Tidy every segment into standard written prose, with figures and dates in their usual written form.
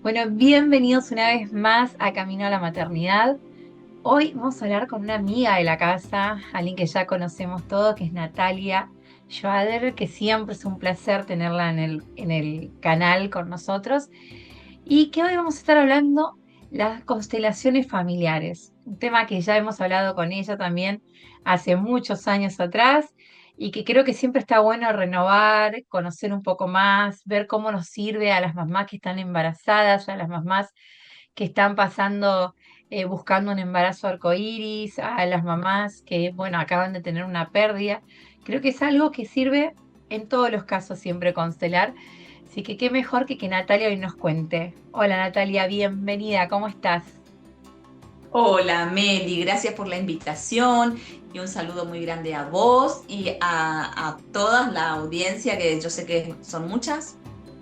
Bueno, bienvenidos una vez más a Camino a la Maternidad. Hoy vamos a hablar con una amiga de la casa, alguien que ya conocemos todos, que es Natalia Schwader, que siempre es un placer tenerla en el canal con nosotros. Y que hoy vamos a estar hablando las constelaciones familiares, un tema que ya hemos hablado con ella también hace muchos años atrás y que creo que siempre está bueno renovar, conocer un poco más, ver cómo nos sirve a las mamás que están embarazadas, a las mamás que están pasando, buscando un embarazo arcoíris, a las mamás que, bueno, acaban de tener una pérdida. Creo que es algo que sirve en todos los casos siempre constelar. Así que qué mejor que Natalia hoy nos cuente. Hola Natalia, bienvenida, ¿cómo estás? Hola Meli, gracias por la invitación y un saludo muy grande a vos y a toda la audiencia, que yo sé que son muchas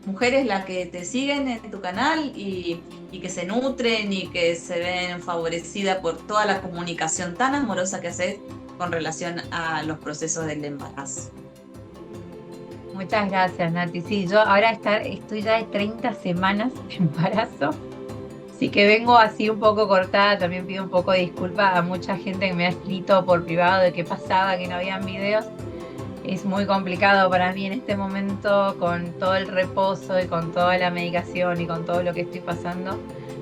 mujeres las que te siguen en tu canal y que se nutren y que se ven favorecidas por toda la comunicación tan amorosa que haces con relación a los procesos del embarazo. Muchas gracias, Nati. Sí, yo ahora estoy ya de 30 semanas de embarazo, así que vengo así un poco cortada. También pido un poco de disculpa a mucha gente que me ha escrito por privado de qué pasaba, que no habían videos. Es muy complicado para mí en este momento con todo el reposo y con toda la medicación y con todo lo que estoy pasando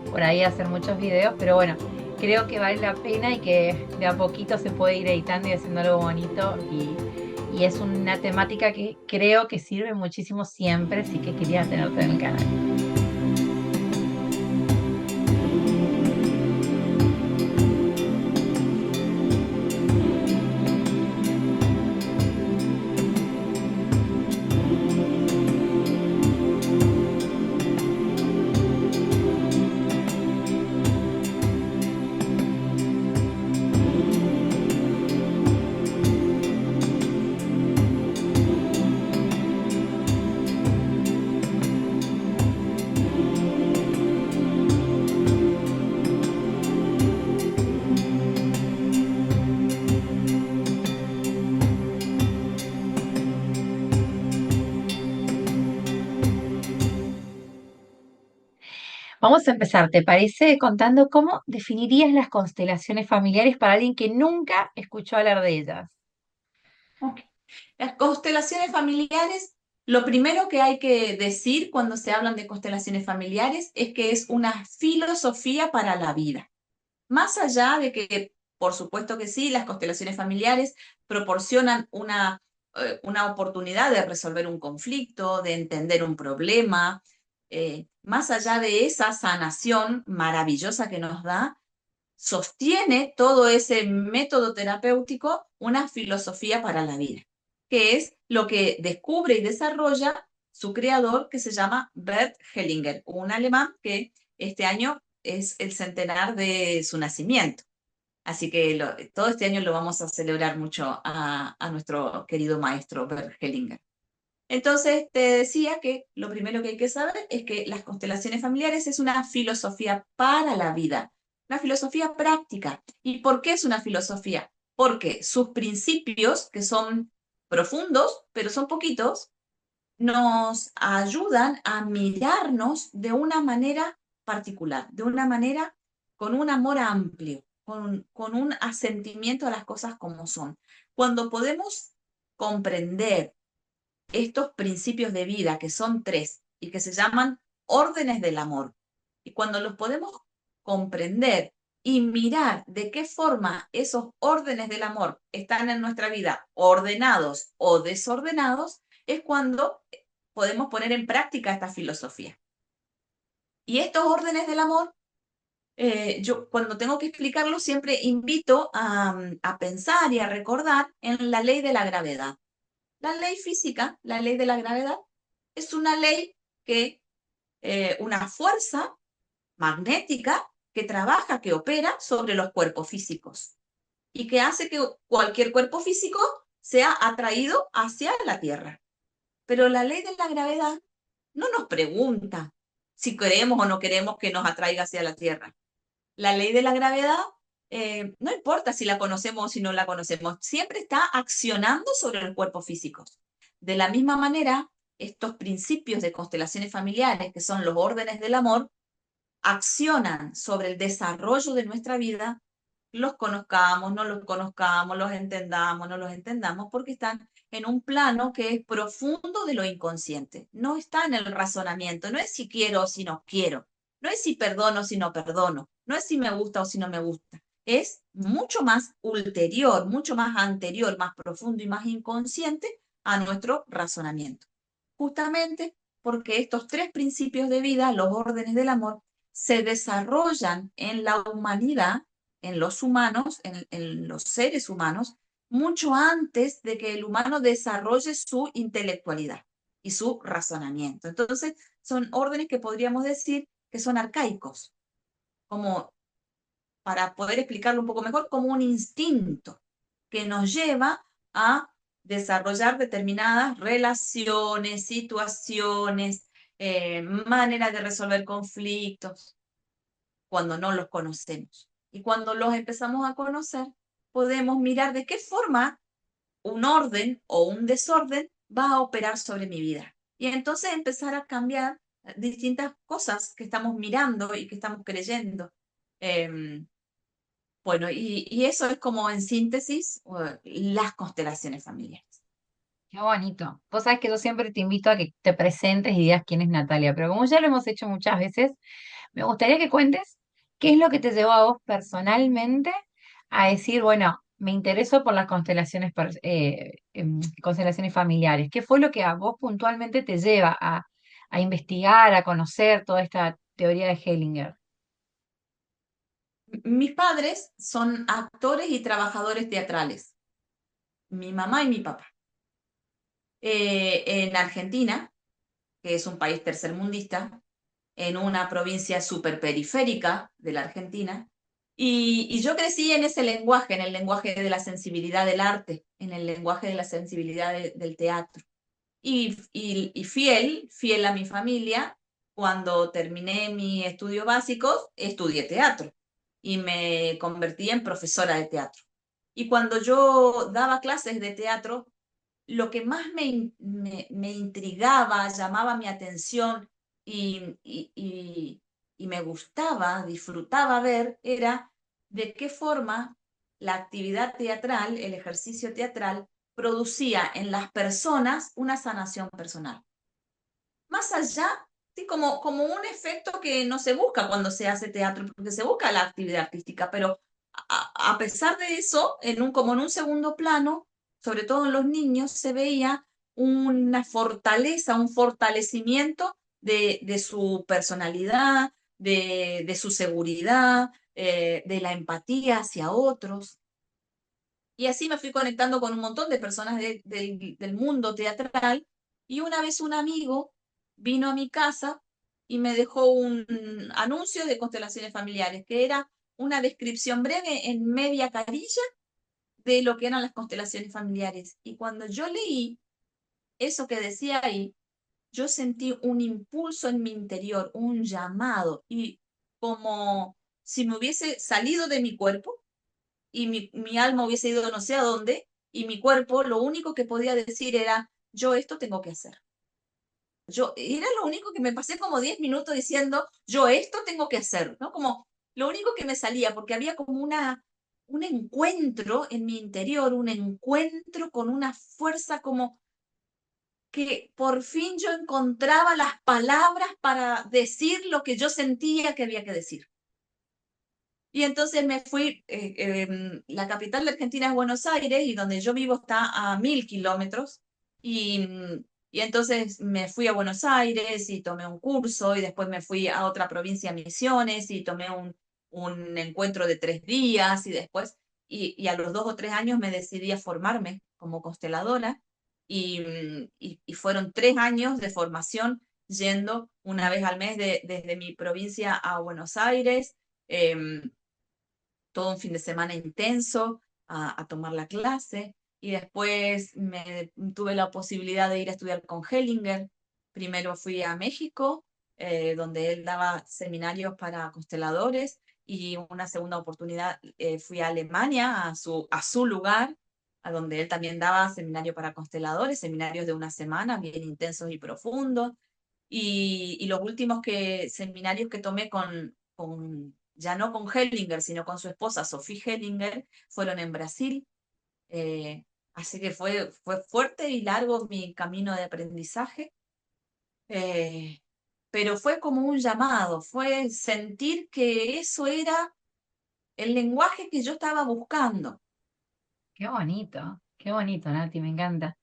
por ahí hacer muchos videos, pero bueno, creo que vale la pena y que de a poquito se puede ir editando y haciendo algo bonito y es una temática que creo que sirve muchísimo siempre, así que quería tenerte en el canal. Vamos a empezar, ¿te parece? Contando cómo definirías las constelaciones familiares para alguien que nunca escuchó hablar de ellas. Ok. Las constelaciones familiares, lo primero que hay que decir cuando se hablan de constelaciones familiares es que es una filosofía para la vida. Más allá de que, por supuesto que sí, las constelaciones familiares proporcionan una oportunidad de resolver un conflicto, de entender un problema, más allá de esa sanación maravillosa que nos da, sostiene todo ese método terapéutico una filosofía para la vida, que es lo que descubre y desarrolla su creador, que se llama Bert Hellinger, un alemán que este año es el centenar de su nacimiento. Así que todo este año lo vamos a celebrar mucho a nuestro querido maestro Bert Hellinger. Entonces, te decía que lo primero que hay que saber es que las constelaciones familiares es una filosofía para la vida, una filosofía práctica. ¿Y por qué es una filosofía? Porque sus principios, que son profundos, pero son poquitos, nos ayudan a mirarnos de una manera particular, de una manera con un amor amplio, con un asentimiento a las cosas como son. Cuando podemos comprender estos principios de vida, que son tres y que se llaman órdenes del amor. Y cuando los podemos comprender y mirar de qué forma esos órdenes del amor están en nuestra vida, ordenados o desordenados, es cuando podemos poner en práctica esta filosofía. Y estos órdenes del amor, yo cuando tengo que explicarlo siempre invito a pensar y a recordar en la ley de la gravedad. La ley física, la ley de la gravedad, es una ley que, una fuerza magnética que trabaja, que opera sobre los cuerpos físicos y que hace que cualquier cuerpo físico sea atraído hacia la Tierra. Pero la ley de la gravedad no nos pregunta si queremos o no queremos que nos atraiga hacia la Tierra. La ley de la gravedad, no importa si la conocemos o si no la conocemos, siempre está accionando sobre el cuerpo físico. De la misma manera, estos principios de constelaciones familiares, que son los órdenes del amor, accionan sobre el desarrollo de nuestra vida, los conozcamos, no los conozcamos, los entendamos, no los entendamos, porque están en un plano que es profundo de lo inconsciente. No está en el razonamiento, no es si quiero o si no quiero, no es si perdono o si no perdono, no es si me gusta o si no me gusta. Es mucho más ulterior, mucho más anterior, más profundo y más inconsciente a nuestro razonamiento. Justamente porque estos tres principios de vida, los órdenes del amor, se desarrollan en la humanidad, en los humanos, en los seres humanos, mucho antes de que el humano desarrolle su intelectualidad y su razonamiento. Entonces, son órdenes que podríamos decir que son arcaicos, como para poder explicarlo un poco mejor, como un instinto que nos lleva a desarrollar determinadas relaciones, situaciones, maneras de resolver conflictos cuando no los conocemos. Y cuando los empezamos a conocer, podemos mirar de qué forma un orden o un desorden va a operar sobre mi vida. Y entonces empezar a cambiar distintas cosas que estamos mirando y que estamos creyendo. Eh, bueno, y eso es como en síntesis las constelaciones familiares. Qué bonito. Vos sabés que yo siempre te invito a que te presentes y digas quién es Natalia, pero como ya lo hemos hecho muchas veces, me gustaría que cuentes qué es lo que te llevó a vos personalmente a decir, bueno, me intereso por las constelaciones, constelaciones familiares. ¿Qué fue lo que a vos puntualmente te lleva a investigar, a conocer toda esta teoría de Hellinger? Mis padres son actores y trabajadores teatrales, mi mamá y mi papá. En Argentina, que es un país tercermundista, en una provincia superperiférica de la Argentina, y yo crecí en ese lenguaje, en el lenguaje de la sensibilidad del arte, en el lenguaje de la sensibilidad del teatro. Y fiel a mi familia, cuando terminé mis estudios básicos, estudié teatro y me convertí en profesora de teatro. Y cuando yo daba clases de teatro, lo que más me intrigaba, llamaba mi atención y me gustaba, disfrutaba ver, era de qué forma la actividad teatral, el ejercicio teatral, producía en las personas una sanación personal. Más allá, sí, como un efecto que no se busca cuando se hace teatro, porque se busca la actividad artística, pero a pesar de eso, como en un segundo plano, sobre todo en los niños, se veía una fortaleza, un fortalecimiento de su personalidad, de su seguridad, de la empatía hacia otros. Y así me fui conectando con un montón de personas del mundo teatral. Y una vez un amigo vino a mi casa y me dejó un anuncio de constelaciones familiares, que era una descripción breve en media carilla de lo que eran las constelaciones familiares. Y cuando yo leí eso que decía ahí, yo sentí un impulso en mi interior, un llamado, y como si me hubiese salido de mi cuerpo y mi alma hubiese ido no sé a dónde, y mi cuerpo lo único que podía decir era, yo esto tengo que hacer. Era lo único que me pasé como 10 minutos diciendo, yo esto tengo que hacer, ¿no? Como lo único que me salía, porque había como un encuentro en mi interior, un encuentro con una fuerza como que por fin yo encontraba las palabras para decir lo que yo sentía que había que decir. Y entonces me fui, la capital de Argentina es Buenos Aires y donde yo vivo está a 1000 kilómetros. Y entonces me fui a Buenos Aires y tomé un curso y después me fui a otra provincia, Misiones, y tomé un encuentro de 3 días y después, y a los 2 o 3 años me decidí a formarme como consteladora y fueron 3 años de formación yendo una vez al mes desde mi provincia a Buenos Aires. em, Todo un fin de semana intenso a tomar la clase y después tuve la posibilidad de ir a estudiar con Hellinger. Primero fui a México, donde él daba seminarios para consteladores y una segunda oportunidad fui a Alemania, a su lugar, a donde él también daba seminario para consteladores, seminarios de una semana, bien intensos y profundos. y los últimos seminarios que tomé ya no con Hellinger, sino con su esposa, Sophie Hellinger, fueron en Brasil. Eh, Así que fue fuerte y largo mi camino de aprendizaje, eh, pero fue como un llamado, fue sentir que eso era el lenguaje que yo estaba buscando. qué bonito, Nati, me encanta.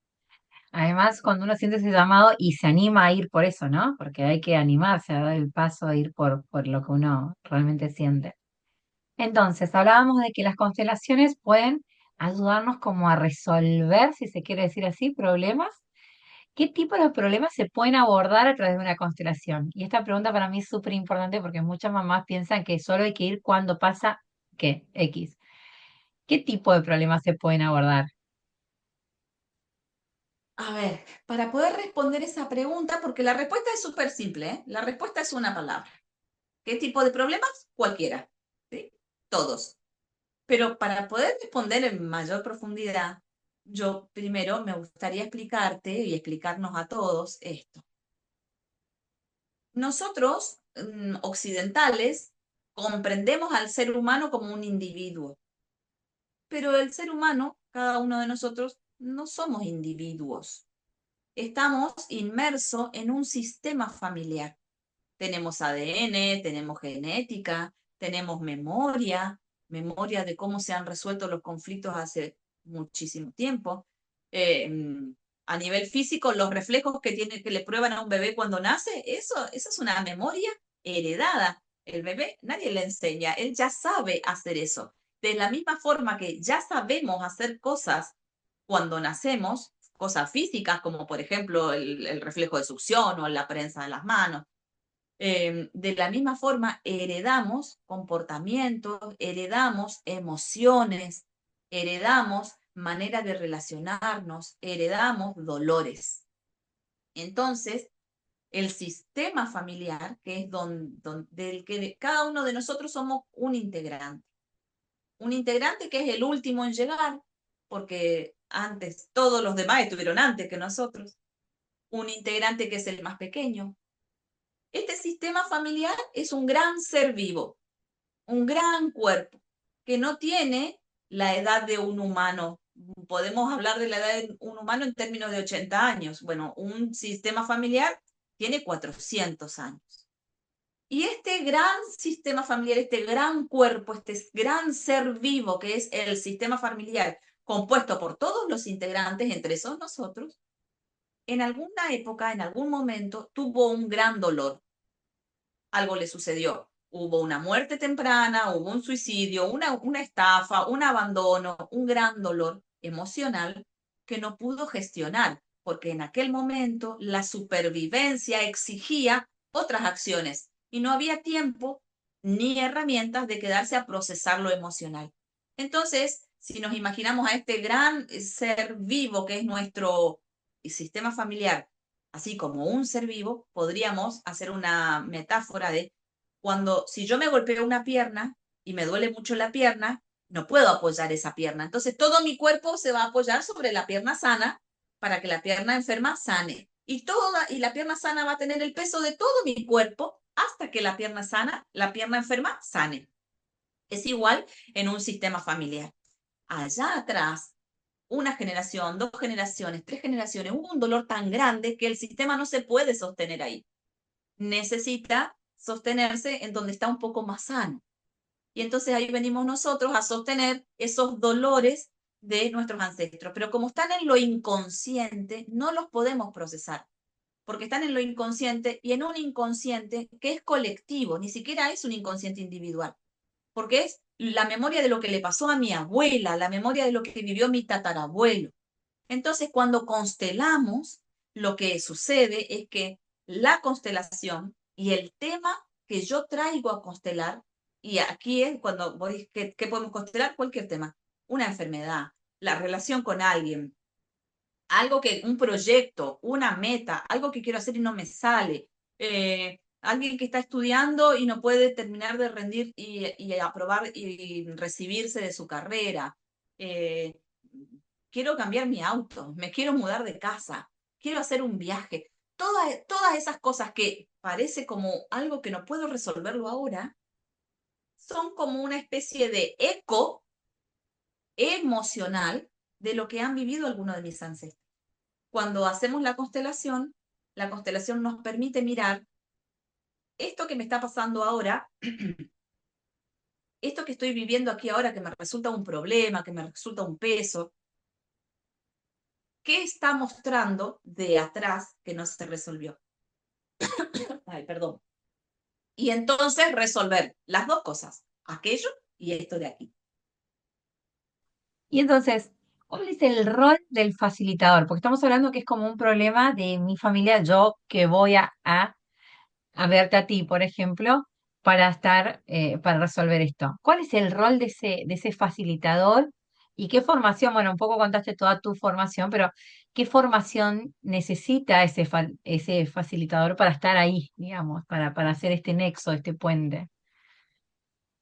Además, cuando uno siente ese llamado y se anima a ir por eso, ¿no? Porque hay que animarse a dar el paso a ir por lo que uno realmente siente. Entonces, hablábamos de que las constelaciones pueden ayudarnos como a resolver, si se quiere decir así, problemas. ¿Qué tipo de problemas se pueden abordar a través de una constelación? Y esta pregunta para mí es súper importante porque muchas mamás piensan que solo hay que ir cuando pasa, ¿qué? X. ¿Qué tipo de problemas se pueden abordar? A ver, para poder responder esa pregunta, porque la respuesta es súper simple, ¿eh? La respuesta es una palabra. ¿Qué tipo de problemas? Cualquiera, ¿sí? Todos. Pero para poder responder en mayor profundidad, yo primero me gustaría explicarte y explicarnos a todos esto. Nosotros, occidentales, comprendemos al ser humano como un individuo, pero el ser humano, cada uno de nosotros, no somos individuos. Estamos inmersos en un sistema familiar. Tenemos ADN, tenemos genética, tenemos memoria de cómo se han resuelto los conflictos hace muchísimo tiempo. Eh, a nivel físico, los reflejos que le prueban a un bebé cuando nace, eso es una memoria heredada. El bebé, nadie le enseña, él ya sabe hacer eso. De la misma forma que ya sabemos hacer cosas cuando nacemos, cosas físicas, como por ejemplo el reflejo de succión o la prensa de las manos, de la misma forma, heredamos comportamientos, heredamos emociones, heredamos manera de relacionarnos, heredamos dolores. Entonces, el sistema familiar, que es del que cada uno de nosotros somos un integrante que es el último en llegar, porque antes todos los demás estuvieron antes que nosotros, un integrante que es el más pequeño. Este sistema familiar es un gran ser vivo, un gran cuerpo, que no tiene la edad de un humano. Podemos hablar de la edad de un humano en términos de 80 años. Bueno, un sistema familiar tiene 400 años. Y este gran sistema familiar, este gran cuerpo, este gran ser vivo que es el sistema familiar, compuesto por todos los integrantes, entre esos nosotros, en alguna época, en algún momento, tuvo un gran dolor. Algo le sucedió. Hubo una muerte temprana, hubo un suicidio, una estafa, un abandono, un gran dolor emocional que no pudo gestionar, porque en aquel momento la supervivencia exigía otras acciones y no había tiempo ni herramientas de quedarse a procesar lo emocional. Entonces, si nos imaginamos a este gran ser vivo que es nuestro sistema familiar, así como un ser vivo, podríamos hacer una metáfora de si yo me golpeo una pierna y me duele mucho la pierna, no puedo apoyar esa pierna. Entonces todo mi cuerpo se va a apoyar sobre la pierna sana para que la pierna enferma sane. Y la pierna sana va a tener el peso de todo mi cuerpo hasta que la pierna sana, la pierna enferma sane. Es igual en un sistema familiar. Allá atrás, una generación, dos generaciones, tres generaciones, hubo un dolor tan grande que el sistema no se puede sostener ahí. Necesita sostenerse en donde está un poco más sano. Y entonces ahí venimos nosotros a sostener esos dolores de nuestros ancestros. Pero como están en lo inconsciente, no los podemos procesar, porque están en lo inconsciente y en un inconsciente que es colectivo, ni siquiera es un inconsciente individual, porque es la memoria de lo que le pasó a mi abuela, la memoria de lo que vivió mi tatarabuelo. Entonces, cuando constelamos, lo que sucede es que la constelación y el tema que yo traigo a constelar, y aquí es cuando voy, ¿qué podemos constelar? Cualquier tema, una enfermedad, la relación con alguien, un proyecto, una meta, algo que quiero hacer y no me sale, alguien que está estudiando y no puede terminar de rendir y aprobar y recibirse de su carrera. Quiero cambiar mi auto, me quiero mudar de casa, quiero hacer un viaje. todas esas cosas que parece como algo que no puedo resolverlo ahora, son como una especie de eco emocional de lo que han vivido algunos de mis ancestros. Cuando hacemos la constelación nos permite mirar esto que me está pasando ahora, esto que estoy viviendo aquí ahora, que me resulta un problema, que me resulta un peso, ¿qué está mostrando de atrás que no se resolvió? Ay, perdón. Y entonces resolver las dos cosas, aquello y esto de aquí. Y entonces, ¿cuál es el rol del facilitador? Porque estamos hablando que es como un problema de mi familia, yo que voy a verte a ti, por ejemplo, para para resolver esto. ¿Cuál es el rol de ese facilitador? ¿Y qué formación? Bueno, un poco contaste toda tu formación, pero ¿qué formación necesita ese facilitador para estar ahí, digamos, para hacer este nexo, este puente?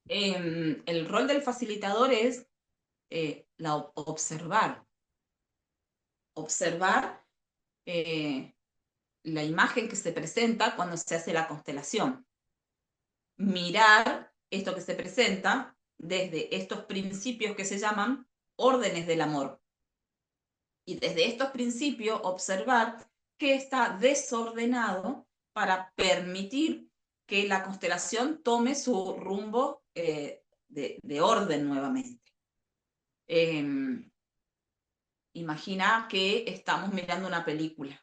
El rol del facilitador es observar, observar eh, la imagen que se presenta cuando se hace la constelación. Mirar esto que se presenta desde estos principios que se llaman órdenes del amor. Y desde estos principios observar qué está desordenado para permitir que la constelación tome su rumbo de orden nuevamente. Imagina que estamos mirando una película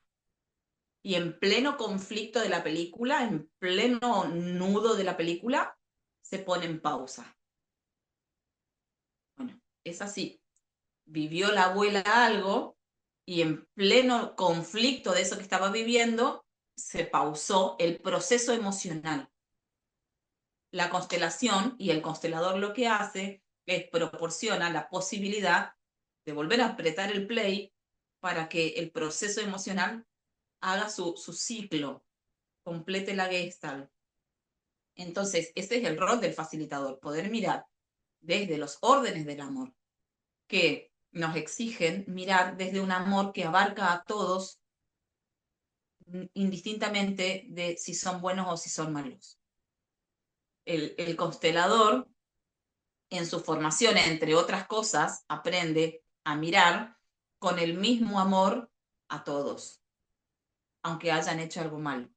y en pleno conflicto de la película, en pleno nudo de la película, se pone en pausa. Bueno, es así. Vivió la abuela algo y en pleno conflicto de eso que estaba viviendo, se pausó el proceso emocional. La constelación y el constelador lo que hace es proporciona la posibilidad de volver a apretar el play para que el proceso emocional haga su ciclo, complete la gestalt. Entonces, ese es el rol del facilitador, poder mirar desde los órdenes del amor, que nos exigen mirar desde un amor que abarca a todos, indistintamente de si son buenos o si son malos. El constelador, en su formación, entre otras cosas, aprende a mirar con el mismo amor a todos, aunque hayan hecho algo malo.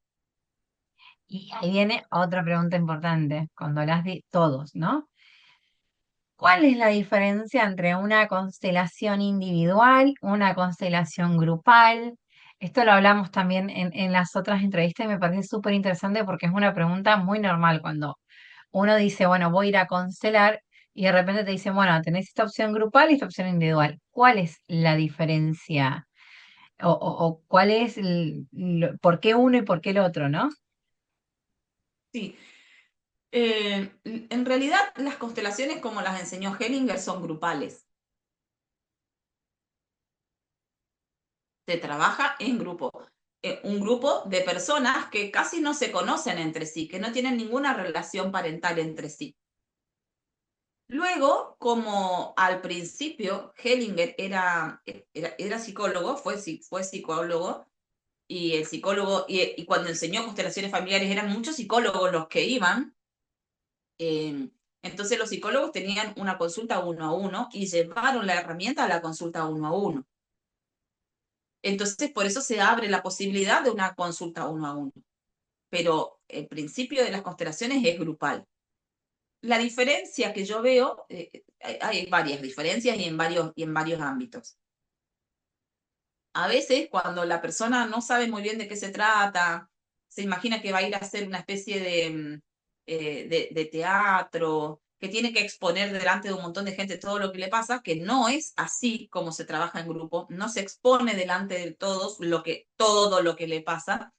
Y ahí viene otra pregunta importante, cuando hablas de todos, ¿no? ¿Cuál es la diferencia entre una constelación individual, una constelación grupal? Esto lo hablamos también en las otras entrevistas y me parece súper interesante porque es una pregunta muy normal cuando uno dice, bueno, voy a ir a constelar y de repente te dicen, bueno, tenés esta opción grupal y esta opción individual. ¿Cuál es la diferencia? O cuál es, por qué uno y por qué el otro, ¿no? Sí, en realidad las constelaciones como las enseñó Hellinger son grupales. Se trabaja en grupo. Un grupo de personas que casi no se conocen entre sí, que no tienen ninguna relación parental entre sí. Luego, como al principio Hellinger era psicólogo, fue psicólogo, y el psicólogo, y cuando enseñó constelaciones familiares eran muchos psicólogos los que iban, entonces los psicólogos tenían una consulta uno a uno y llevaron la herramienta a la consulta uno a uno. Entonces, por eso se abre la posibilidad de una consulta uno a uno. Pero el principio de las constelaciones es grupal. La diferencia que yo veo, hay varias diferencias y en varios ámbitos. A veces, cuando la persona no sabe muy bien de qué se trata, se imagina que va a ir a hacer una especie de teatro, que tiene que exponer delante de un montón de gente todo lo que le pasa, que no es así como se trabaja en grupo, no se expone delante de todos todo lo que le pasa.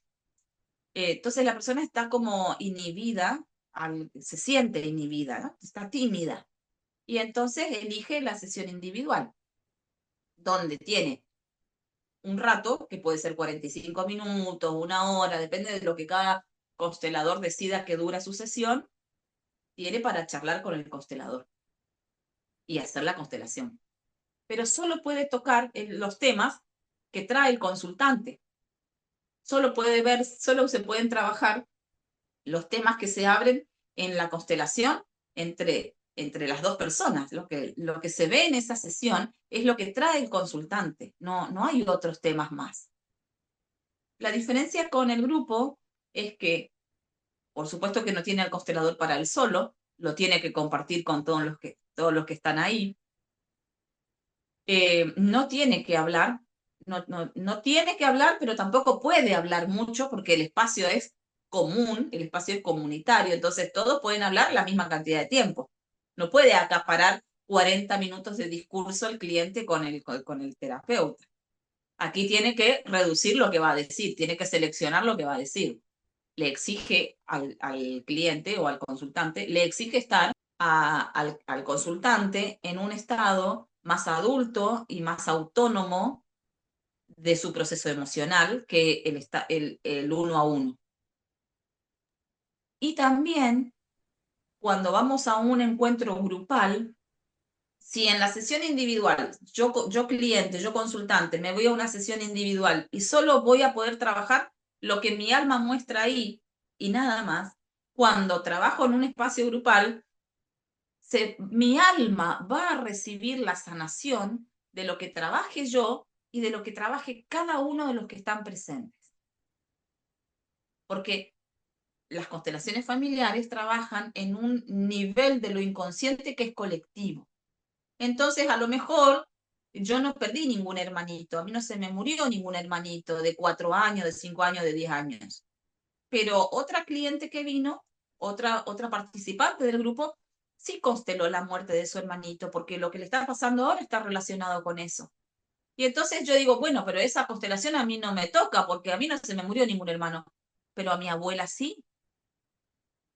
Entonces la persona está como inhibida, se siente inhibida, ¿no? Está tímida. Y entonces elige la sesión individual, donde tiene un rato, que puede ser 45 minutos, una hora, depende de lo que cada constelador decida que dura su sesión, tiene para charlar con el constelador y hacer la constelación. Pero solo puede tocar los temas que trae el consultante. solo se pueden trabajar los temas que se abren en la constelación entre las dos personas. Lo que se ve en esa sesión es lo que trae el consultante, no hay otros temas más. La diferencia con el grupo es que, por supuesto que no tiene al constelador para él solo, lo tiene que compartir con todos los que están ahí. No tiene que hablar, no tiene que hablar, pero tampoco puede hablar mucho porque el espacio es común, el espacio es comunitario, entonces todos pueden hablar la misma cantidad de tiempo. No puede acaparar 40 minutos de discurso el cliente con el terapeuta. Aquí tiene que reducir lo que va a decir, tiene que seleccionar lo que va a decir. Le exige al cliente o al consultante, le exige estar al consultante en un estado más adulto y más autónomo de su proceso emocional que el uno a uno. Y también cuando vamos a un encuentro grupal, si en la sesión individual, yo cliente, yo consultante, me voy a una sesión individual y solo voy a poder trabajar lo que mi alma muestra ahí y nada más, cuando trabajo en un espacio grupal, mi alma va a recibir la sanación de lo que trabaje yo y de lo que trabaje cada uno de los que están presentes. Porque las constelaciones familiares trabajan en un nivel de lo inconsciente que es colectivo. Entonces, a lo mejor yo no perdí ningún hermanito, a mí no se me murió ningún hermanito de 4 años, de 5 años, de 10 años. Pero otra cliente que vino, otra participante del grupo, sí consteló la muerte de su hermanito, porque lo que le está pasando ahora está relacionado con eso. Y entonces yo digo, bueno, pero esa constelación a mí no me toca, porque a mí no se me murió ningún hermano, pero a mi abuela sí.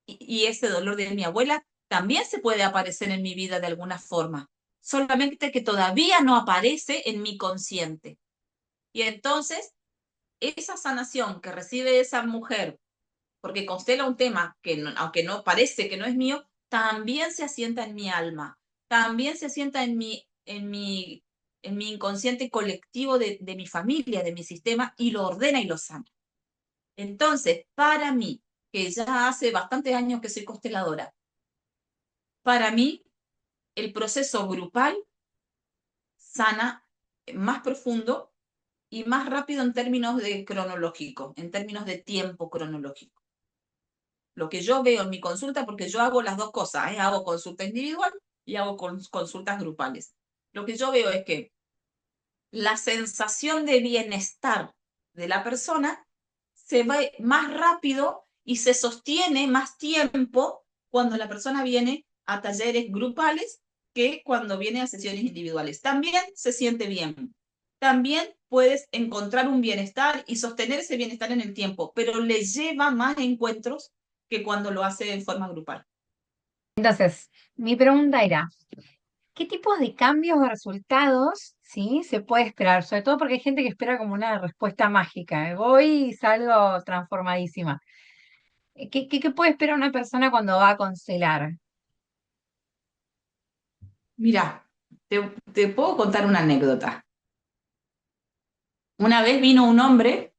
Y ese dolor de mi abuela también se puede aparecer en mi vida de alguna forma, solamente que todavía no aparece en mi consciente. Y entonces, esa sanación que recibe esa mujer porque constela un tema que, aunque no parece que no es mío, también se asienta en mi alma, también se asienta en mi inconsciente colectivo de mi familia, de mi sistema, y lo ordena y lo sana. Entonces, para mí, que ya hace bastantes años que soy consteladora, para mí el proceso grupal sana más profundo y más rápido en términos de cronológico, en términos de tiempo cronológico. Lo que yo veo en mi consulta, porque yo hago las dos cosas, hago consulta individual y hago consultas grupales. Lo que yo veo es que la sensación de bienestar de la persona se va más rápido y se sostiene más tiempo cuando la persona viene a talleres grupales que cuando viene a sesiones individuales. También se siente bien. También puedes encontrar un bienestar y sostener ese bienestar en el tiempo, pero le lleva más encuentros que cuando lo hace en forma grupal. Entonces, mi pregunta era, ¿qué tipos de cambios o resultados, sí, se puede esperar? Sobre todo porque hay gente que espera como una respuesta mágica. Voy y salgo transformadísima. ¿Qué puede esperar una persona cuando va a constelar? Mira, te puedo contar una anécdota. Una vez vino un hombre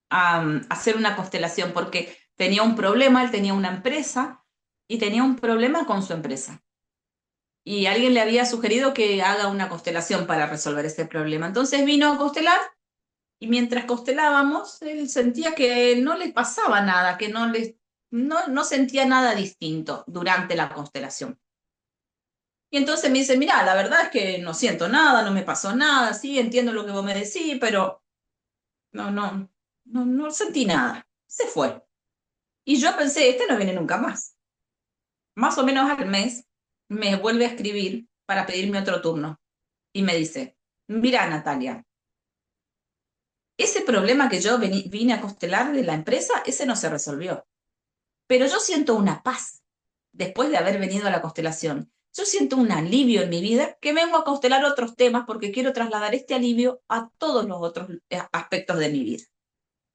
a hacer una constelación porque tenía un problema, él tenía una empresa y tenía un problema con su empresa. Y alguien le había sugerido que haga una constelación para resolver ese problema. Entonces vino a constelar y mientras constelábamos, él sentía que no le pasaba nada, que no sentía nada distinto durante la constelación. Y entonces me dice, mira, la verdad es que no siento nada, no me pasó nada, sí, entiendo lo que vos me decís, pero no sentí nada. Se fue. Y yo pensé, este no viene nunca más. Más o menos al mes me vuelve a escribir para pedirme otro turno. Y me dice, mira, Natalia, ese problema que yo vine a constelar de la empresa, ese no se resolvió. Pero yo siento una paz después de haber venido a la constelación. Yo siento un alivio en mi vida que vengo a constelar otros temas porque quiero trasladar este alivio a todos los otros aspectos de mi vida.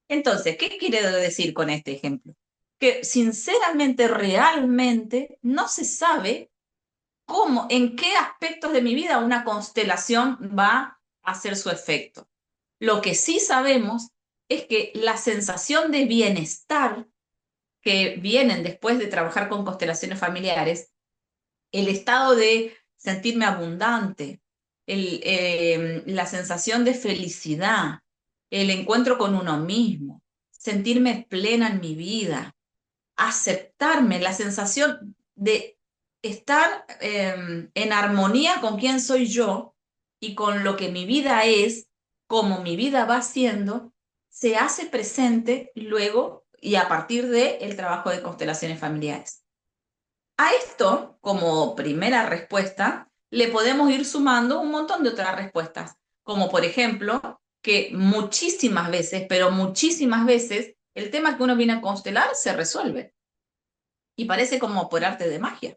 Entonces, ¿qué quiere decir con este ejemplo? Que sinceramente, realmente, no se sabe cómo, en qué aspectos de mi vida una constelación va a hacer su efecto. Lo que sí sabemos es que la sensación de bienestar que vienen después de trabajar con constelaciones familiares, el estado de sentirme abundante, la sensación de felicidad, el encuentro con uno mismo, sentirme plena en mi vida, aceptarme, la sensación de estar en armonía con quién soy yo y con lo que mi vida es, como mi vida va siendo, se hace presente luego y a partir del trabajo de constelaciones familiares. A esto, como primera respuesta, le podemos ir sumando un montón de otras respuestas, como por ejemplo, que muchísimas veces, pero muchísimas veces, el tema que uno viene a constelar se resuelve y parece como por arte de magia.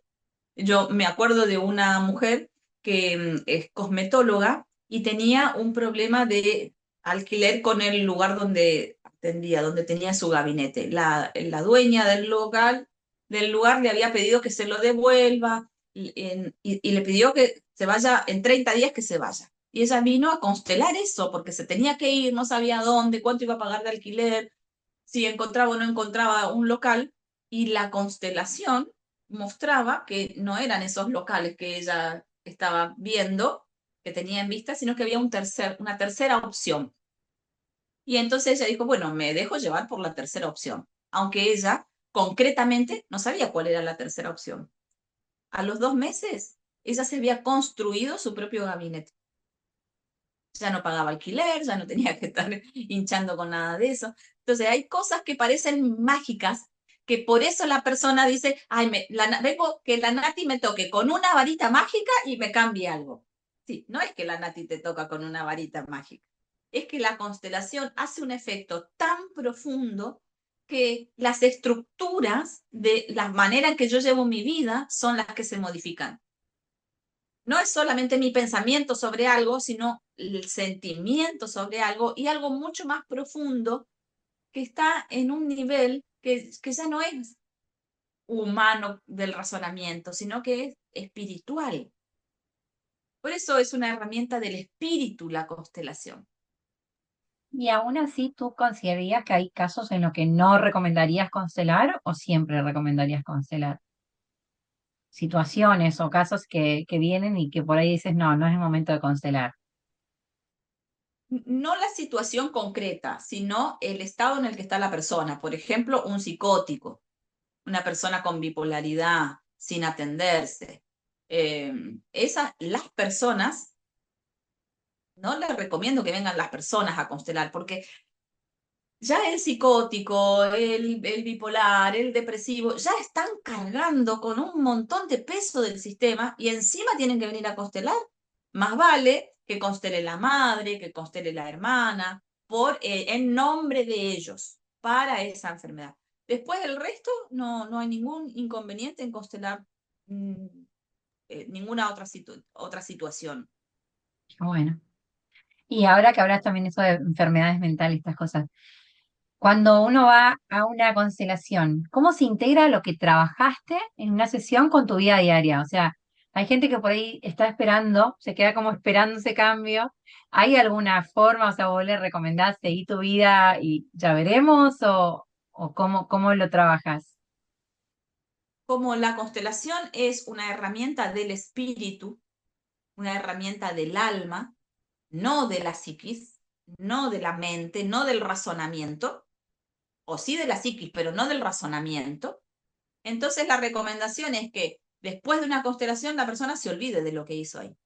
Yo me acuerdo de una mujer que es cosmetóloga y tenía un problema de alquiler con el lugar donde atendía, donde tenía su gabinete. La dueña del lugar le había pedido que se lo devuelva y le pidió que se vaya en 30 días que se vaya. Y ella vino a constelar eso porque se tenía que ir, no sabía dónde, cuánto iba a pagar de alquiler, si encontraba o no encontraba un local, y la constelación mostraba que no eran esos locales que ella estaba viendo, que tenía en vista, sino que había una tercera opción. Y entonces ella dijo, bueno, me dejo llevar por la tercera opción, aunque ella concretamente no sabía cuál era la tercera opción. A los 2 meses, ella se había construido su propio gabinete. Ya no pagaba alquiler, ya no tenía que estar hinchando con nada de eso. Entonces hay cosas que parecen mágicas, que por eso la persona dice, ay, vengo que la Nati me toque con una varita mágica y me cambie algo. Sí, no es que la Nati te toca con una varita mágica, es que la constelación hace un efecto tan profundo que las estructuras de la manera en que yo llevo mi vida son las que se modifican. No es solamente mi pensamiento sobre algo, sino el sentimiento sobre algo y algo mucho más profundo que está en un nivel que ya no es humano del razonamiento, sino que es espiritual. Por eso es una herramienta del espíritu la constelación. Y aún así, ¿tú considerarías que hay casos en los que no recomendarías constelar o siempre recomendarías constelar? Situaciones o casos que vienen y que por ahí dices, no, no es el momento de constelar. No la situación concreta, sino el estado en el que está la persona. Por ejemplo, un psicótico, una persona con bipolaridad, sin atenderse. Las personas, no les recomiendo que vengan las personas a constelar, porque ya el psicótico, el bipolar, el depresivo, ya están cargando con un montón de peso del sistema y encima tienen que venir a constelar. Más vale que constele la madre, que constele la hermana, en nombre de ellos, para esa enfermedad. Después del resto, no hay ningún inconveniente en constelar mm, ninguna otra situación. Bueno. Y ahora que hablas también eso de enfermedades mentales, estas cosas. Cuando uno va a una constelación, ¿cómo se integra lo que trabajaste en una sesión con tu vida diaria? O sea, hay gente que por ahí está esperando, se queda como esperando ese cambio. ¿Hay alguna forma, o sea, vos le recomendás seguir tu vida y ya veremos o cómo lo trabajas? Como la constelación es una herramienta del espíritu, una herramienta del alma, no de la psiquis, no de la mente, no del razonamiento, o sí de la psiquis, pero no del razonamiento. Entonces la recomendación es que después de una constelación la persona se olvide de lo que hizo ahí.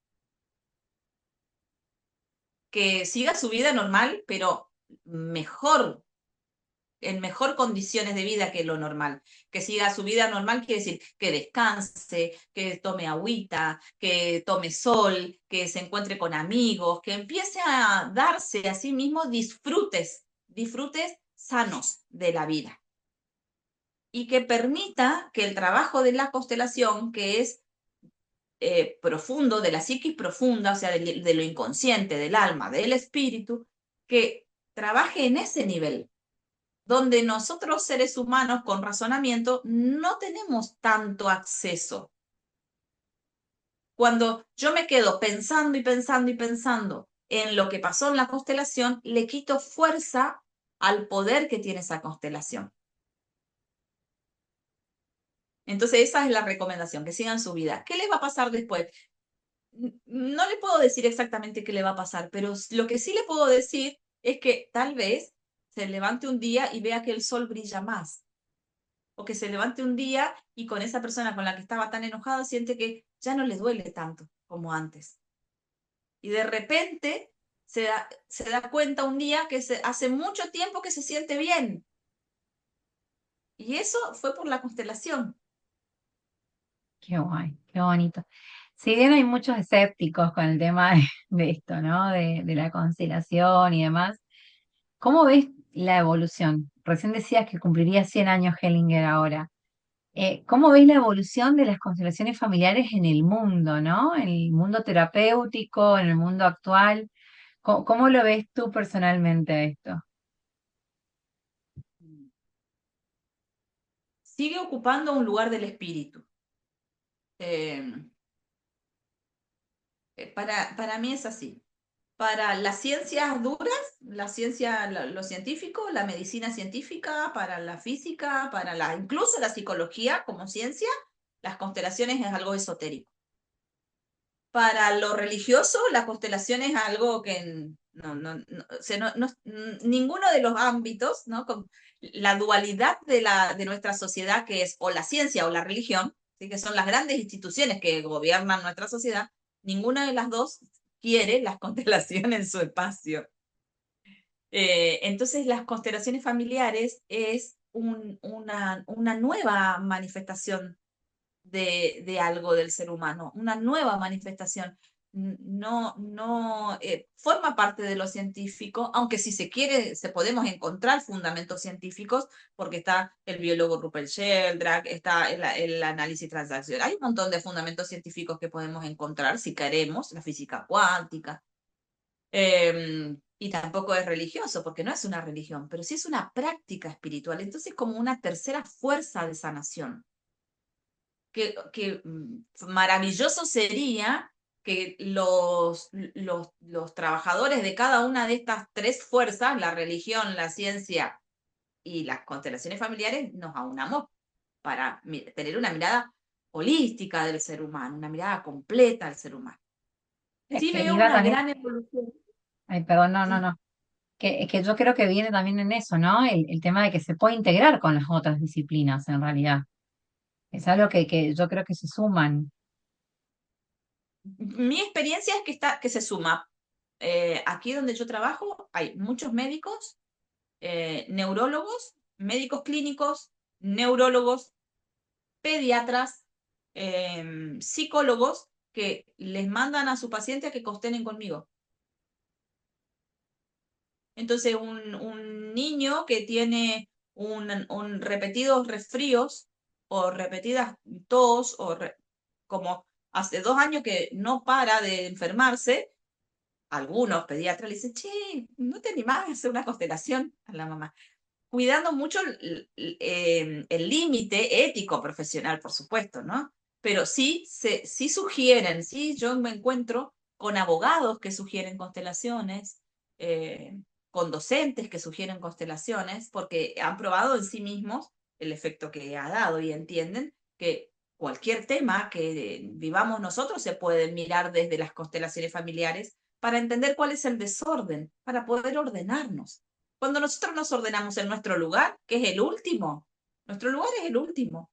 Que siga su vida normal, pero mejor, en mejor condiciones de vida que lo normal. Que siga su vida normal quiere decir que descanse, que tome agüita, que tome sol, que se encuentre con amigos, que empiece a darse a sí mismo disfrutes sanos de la vida. Y que permita que el trabajo de la constelación, que es profundo, de la psiquis profunda, o sea, de lo inconsciente, del alma, del espíritu, que trabaje en ese nivel, donde nosotros seres humanos con razonamiento no tenemos tanto acceso. Cuando yo me quedo pensando y pensando y pensando en lo que pasó en la constelación, le quito fuerza al poder que tiene esa constelación. Entonces esa es la recomendación, que sigan su vida. ¿Qué les va a pasar después? No le puedo decir exactamente qué le va a pasar, pero lo que sí le puedo decir es que tal vez se levante un día y vea que el sol brilla más, o que se levante un día y con esa persona con la que estaba tan enojado siente que ya no le duele tanto como antes. Y de repente se da cuenta un día que hace mucho tiempo que se siente bien. Y eso fue por la constelación. Qué guay, qué bonito. Si bien hay muchos escépticos con el tema de esto, ¿no? De la constelación y demás, ¿cómo ves la evolución? Recién decías que cumpliría 100 años Hellinger ahora. ¿Cómo ves la evolución de las constelaciones familiares en el mundo, ¿no? En el mundo terapéutico, en el mundo actual. ¿Cómo lo ves tú personalmente esto? Sigue ocupando un lugar del espíritu. Eh, para mí es así. Para las ciencias duras, la ciencia, lo científico, la medicina científica, para la física, incluso la psicología como ciencia, las constelaciones es algo esotérico. Para lo religioso, la constelación es algo que ninguno de los ámbitos, ¿no? Con la dualidad de nuestra sociedad, que es o la ciencia o la religión, ¿sí? Que son las grandes instituciones que gobiernan nuestra sociedad, ninguna de las dos quiere las constelaciones en su espacio. Entonces, las constelaciones familiares es una nueva manifestación de algo del ser humano, una nueva manifestación. No forma parte de lo científico, aunque si se quiere, se podemos encontrar fundamentos científicos, porque está el biólogo Rupert Sheldrake, está el análisis transaccional, hay un montón de fundamentos científicos que podemos encontrar si queremos, la física cuántica. Y tampoco es religioso, porque no es una religión, pero sí es una práctica espiritual. Entonces, como una tercera fuerza de sanación. Que maravilloso sería que los trabajadores de cada una de estas tres fuerzas, la religión, la ciencia y las constelaciones familiares, nos aunamos para tener una mirada holística del ser humano, una mirada completa del ser humano. Es Sí que veo iba una también, gran evolución. ay, perdón, no, no, Sí. no. Que yo creo que viene también en eso, ¿no? El tema de que se puede integrar con las otras disciplinas, en realidad. Es algo que yo creo que se suman. Mi experiencia es que se suma. Aquí donde yo trabajo hay muchos médicos, neurólogos, médicos clínicos, neurólogos, pediatras, psicólogos que les mandan a su paciente a que constelen conmigo. Entonces, un niño que tiene un repetidos resfríos o repetidas tos, como hace 2 años que no para de enfermarse, algunos pediatras le dicen, che, ¿no te animás a hacer una constelación a la mamá? Cuidando mucho el límite ético profesional, por supuesto, ¿no? Pero sí sugieren, sí, yo me encuentro con abogados que sugieren constelaciones, eh, con docentes que sugieren constelaciones, porque han probado en sí mismos el efecto que ha dado y entienden que cualquier tema que vivamos nosotros se puede mirar desde las constelaciones familiares para entender cuál es el desorden, para poder ordenarnos. Cuando nosotros nos ordenamos en nuestro lugar, que es el último, nuestro lugar es el último.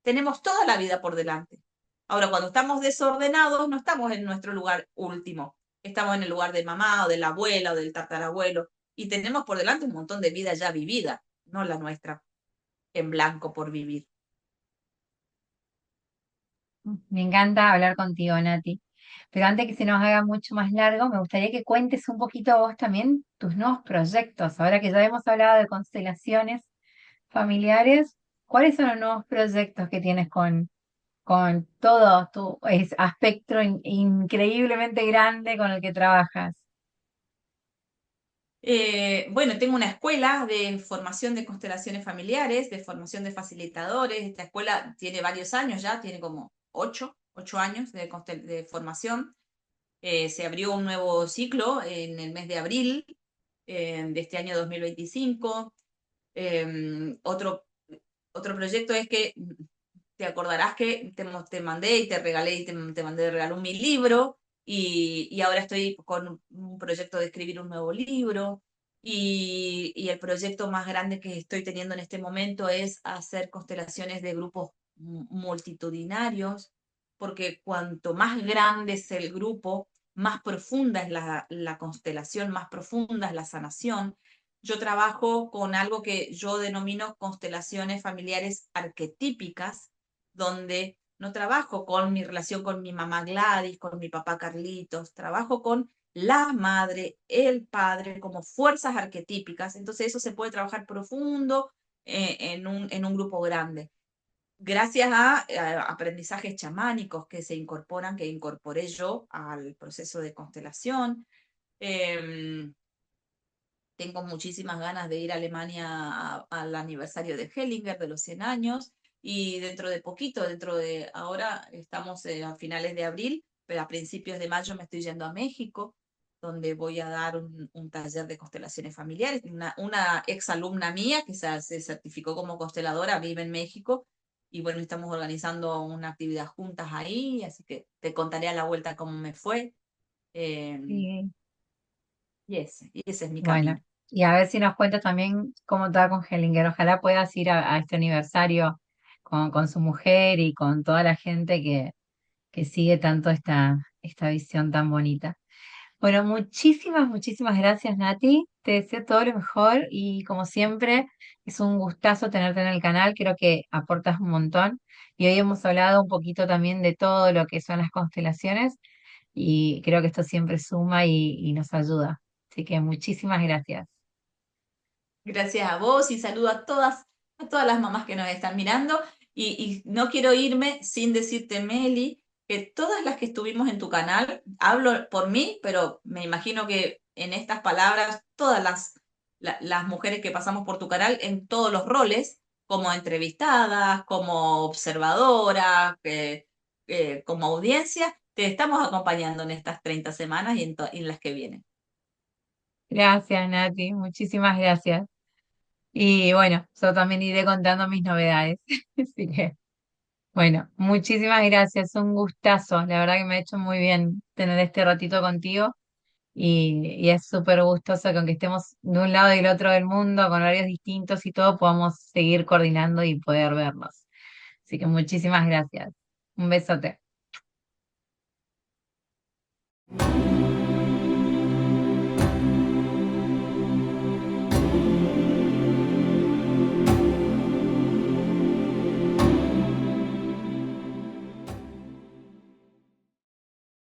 Tenemos toda la vida por delante. Ahora, cuando estamos desordenados, no estamos en nuestro lugar último. Estamos en el lugar de mamá o de la abuela o del tatarabuelo. Y tenemos por delante un montón de vida ya vivida, no la nuestra, en blanco por vivir. Me encanta hablar contigo, Nati. Pero antes que se nos haga mucho más largo, me gustaría que cuentes un poquito vos también tus nuevos proyectos. Ahora que ya hemos hablado de constelaciones familiares, ¿cuáles son los nuevos proyectos que tienes con todo tu aspecto increíblemente grande con el que trabajas? Bueno, tengo una escuela de formación de constelaciones familiares, de formación de facilitadores. Esta escuela tiene varios años ya, tiene como ocho años de formación. Se abrió un nuevo ciclo en el mes de abril. de este año 2025. Otro proyecto es que te acordarás que te mandé y te regalé y te mandé de regalo mi libro y ahora estoy con un proyecto de escribir un nuevo libro y el proyecto más grande que estoy teniendo en este momento es hacer constelaciones de grupos multitudinarios, porque cuanto más grande es el grupo, más profunda es la constelación, más profunda es la sanación. Yo trabajo con algo que yo denomino constelaciones familiares arquetípicas, donde no trabajo con mi relación con mi mamá Gladys, con mi papá Carlitos, trabajo con la madre, el padre, como fuerzas arquetípicas. Entonces eso se puede trabajar profundo en un grupo grande. Gracias a aprendizajes chamánicos que se incorporan, que incorporé yo al proceso de constelación. Eh, Tengo muchísimas ganas de ir a Alemania al aniversario de Hellinger de los 100 años y dentro de poquito, dentro de ahora estamos a finales de abril, pero a principios de mayo me estoy yendo a México, donde voy a dar un taller de constelaciones familiares. Una ex alumna mía que se certificó como consteladora vive en México y bueno, estamos organizando una actividad juntas ahí, así que te contaré a la vuelta cómo me fue. Eh, Sí. y ese es mi Bueno, camino. y a ver si nos cuentas también cómo te va con Hellinger. Ojalá puedas ir a este aniversario con su mujer y con toda la gente que sigue tanto esta visión tan bonita. Bueno, muchísimas, muchísimas gracias, Nati. Te deseo todo lo mejor y como siempre, es un gustazo tenerte en el canal. Creo que aportas un montón. Y hoy hemos hablado un poquito también de todo lo que son las constelaciones y creo que esto siempre suma y nos ayuda. Así que muchísimas gracias. Gracias a vos y saludo a todas las mamás que nos están mirando. Y no quiero irme sin decirte, Meli, que todas las que estuvimos en tu canal, hablo por mí, pero me imagino que en estas palabras, todas las mujeres que pasamos por tu canal en todos los roles, como entrevistadas, como observadoras, como audiencia, te estamos acompañando en estas 30 semanas y en las que vienen. Gracias, Nati. Muchísimas gracias. Y bueno, yo también iré contando mis novedades. Así que, bueno, muchísimas gracias. Un gustazo. La verdad que me ha hecho muy bien tener este ratito contigo. Y es súper gustoso que aunque estemos de un lado y del otro del mundo, con horarios distintos y todo, podamos seguir coordinando y poder vernos. Así que muchísimas gracias. Un besote.